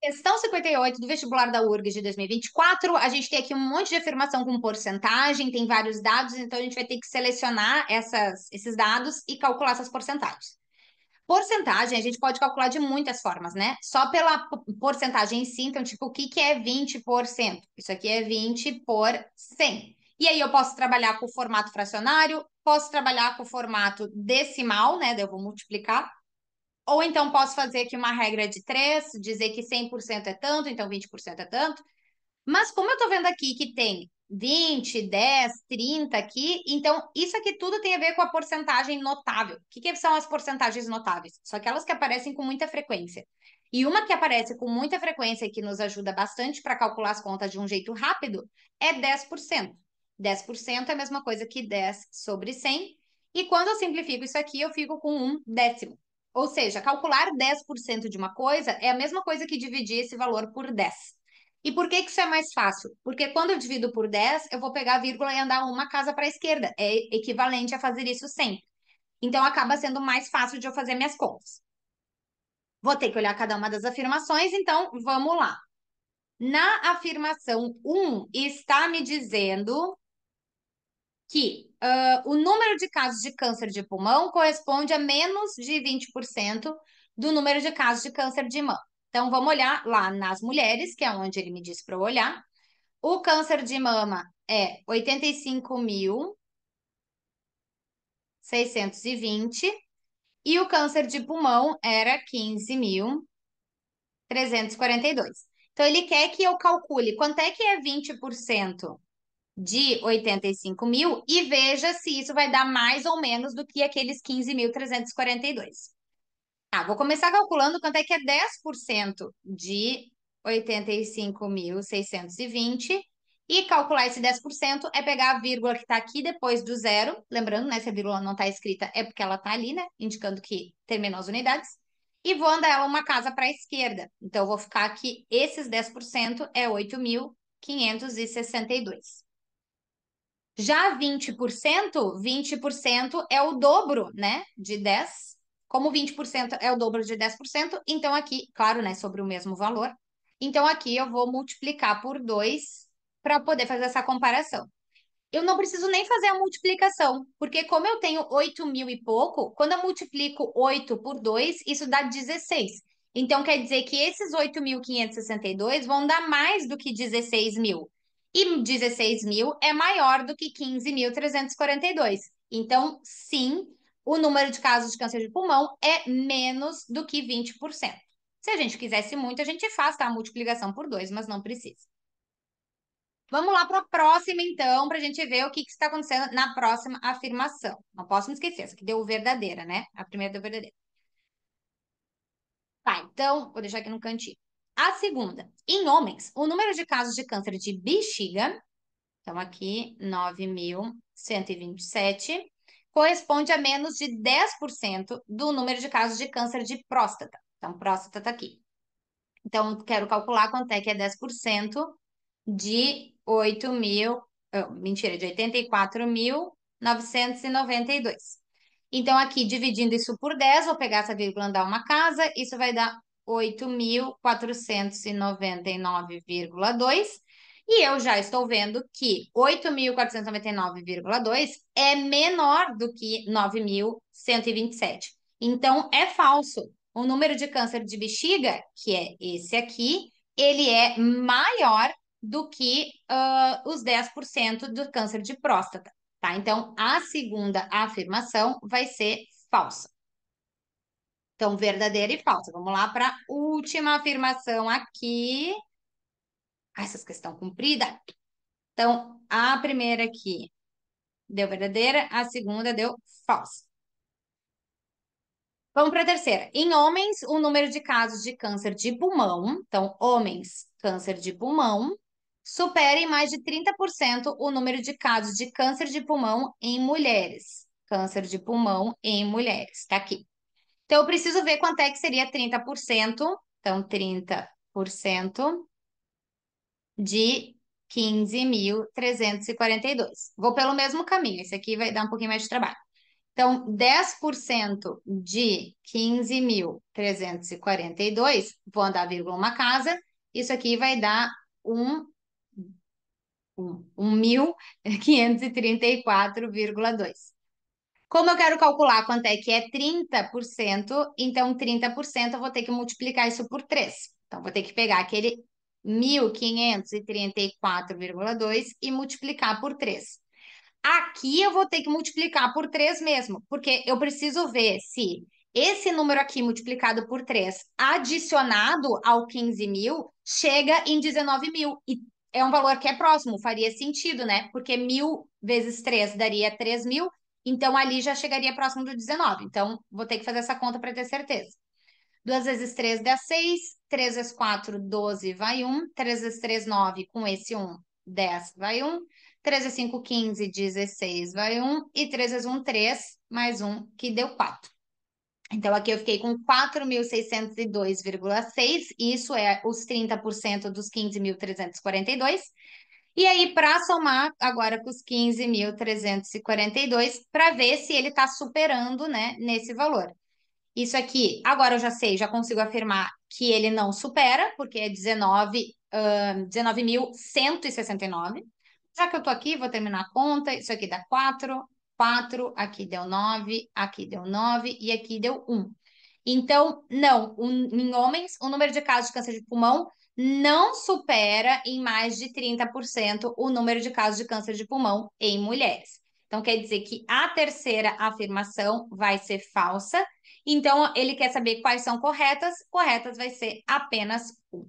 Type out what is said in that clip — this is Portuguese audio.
Questão 58 do vestibular da URGS de 2024, a gente tem aqui um monte de afirmação com porcentagem, tem vários dados, então a gente vai ter que selecionar esses dados e calcular essas porcentagens. Porcentagem, a gente pode calcular de muitas formas, né? Só pela porcentagem em si, então, tipo, o que que é 20%? Isso aqui é 20 por 100. E aí eu posso trabalhar com o formato fracionário, posso trabalhar com o formato decimal, né? Daí eu vou multiplicar. Ou então posso fazer aqui uma regra de 3, dizer que 100% é tanto, então 20% é tanto. Mas como eu estou vendo aqui que tem 20, 10, 30 aqui, então isso aqui tudo tem a ver com a porcentagem notável. O que que são as porcentagens notáveis? São aquelas que aparecem com muita frequência. E uma que aparece com muita frequência e que nos ajuda bastante para calcular as contas de um jeito rápido é 10%. 10% é a mesma coisa que 10 sobre 100. E quando eu simplifico isso aqui, eu fico com um décimo. Ou seja, calcular 10% de uma coisa é a mesma coisa que dividir esse valor por 10. E por que que isso é mais fácil? Porque quando eu divido por 10, eu vou pegar a vírgula e andar uma casa para a esquerda. É equivalente a fazer isso sempre. Então, acaba sendo mais fácil de eu fazer minhas contas. Vou ter que olhar cada uma das afirmações, então vamos lá. Na afirmação 1, está me dizendo que o número de casos de câncer de pulmão corresponde a menos de 20% do número de casos de câncer de mama. Então, vamos olhar lá nas mulheres, que é onde ele me disse para eu olhar. O câncer de mama é 85.620 e o câncer de pulmão era 15.342. Então, ele quer que eu calcule quanto é que é 20% de 85 mil e veja se isso vai dar mais ou menos do que aqueles 15.342. Ah, vou começar calculando quanto é que é 10% de 85.620 e calcular esse 10% é pegar a vírgula que está aqui depois do zero, lembrando, né, se a vírgula não está escrita é porque ela está ali, né, indicando que terminou as unidades, e vou andar ela uma casa para a esquerda. Então, eu vou ficar aqui, esses 10% é 8.562. Já 20% é o dobro, né, de 10. Como 20% é o dobro de 10%, então aqui, claro, né, sobre o mesmo valor. Então aqui eu vou multiplicar por 2 para poder fazer essa comparação. Eu não preciso nem fazer a multiplicação, porque como eu tenho 8 mil e pouco, quando eu multiplico 8 por 2, isso dá 16. Então quer dizer que esses 8.562 vão dar mais do que 16 mil. E 16 mil é maior do que 15.342. Então, sim, o número de casos de câncer de pulmão é menos do que 20%. Se a gente quisesse muito, a gente faz, tá? A multiplicação por 2, mas não precisa. Vamos lá para a próxima, então, para a gente ver o que está acontecendo na próxima afirmação. Não posso me esquecer, essa aqui deu verdadeira, né? A primeira deu verdadeira. Tá, então, vou deixar aqui no cantinho. A segunda, em homens, o número de casos de câncer de bexiga, então aqui, 9.127, corresponde a menos de 10% do número de casos de câncer de próstata. Então, próstata está aqui. Então, eu quero calcular quanto é que é 10% de 8 mil, mentira, de 84.992. Então, aqui, dividindo isso por 10, vou pegar essa vírgula e dar uma casa, isso vai dar 8.499,2. E eu já estou vendo que 8.499,2 é menor do que 9.127. Então, é falso. O número de câncer de bexiga, que é esse aqui, ele é maior do que os 10% do câncer de próstata, tá? Então, a segunda afirmação vai ser falsa. Então, verdadeira e falsa. Vamos lá para a última afirmação aqui. Ah, essas questões compridas. Então, a primeira aqui deu verdadeira, a segunda deu falsa. Vamos para a terceira. Em homens, o número de casos de câncer de pulmão, então, homens, câncer de pulmão, supera em mais de 30% o número de casos de câncer de pulmão em mulheres. Câncer de pulmão em mulheres, tá aqui. Então, eu preciso ver quanto é que seria 30%. Então, 30% de 15.342. Vou pelo mesmo caminho, esse aqui vai dar um pouquinho mais de trabalho. Então, 10% de 15.342, vou andar vírgula uma casa, isso aqui vai dar um, 1.534,2. Como eu quero calcular quanto é que é 30%, então 30% eu vou ter que multiplicar isso por 3. Então, vou ter que pegar aquele 1.534,2 e multiplicar por 3. Aqui eu vou ter que multiplicar por 3 mesmo, porque eu preciso ver se esse número aqui multiplicado por 3, adicionado ao 15.000, chega em 19.000. E é um valor que é próximo, faria sentido, né? Porque 1.000 vezes 3 daria 3.000, então ali já chegaria próximo do 19. Então, vou ter que fazer essa conta para ter certeza. 2 vezes 3 dá 6, 3 vezes 4, 12, vai 1, 3 vezes 3, 9, com esse 1, 10, vai 1, 3 vezes 5, 15, 16, vai 1, e 3 vezes 1, 3, mais 1, que deu 4. Então, aqui eu fiquei com 4.602,6, isso é os 30% dos 15.342. E aí, para somar agora com os 15.342, para ver se ele está superando, né, nesse valor. Isso aqui, agora eu já sei, já consigo afirmar que ele não supera, porque é 19.169. Já que eu tô aqui, vou terminar a conta. Isso aqui dá 4, 4, aqui deu 9, aqui deu 9 e aqui deu 1. Então, não, em homens, o número de casos de câncer de pulmão não supera em mais de 30% o número de casos de câncer de pulmão em mulheres. Então, quer dizer que a terceira afirmação vai ser falsa. Então, ele quer saber quais são corretas. Corretas vai ser apenas 1.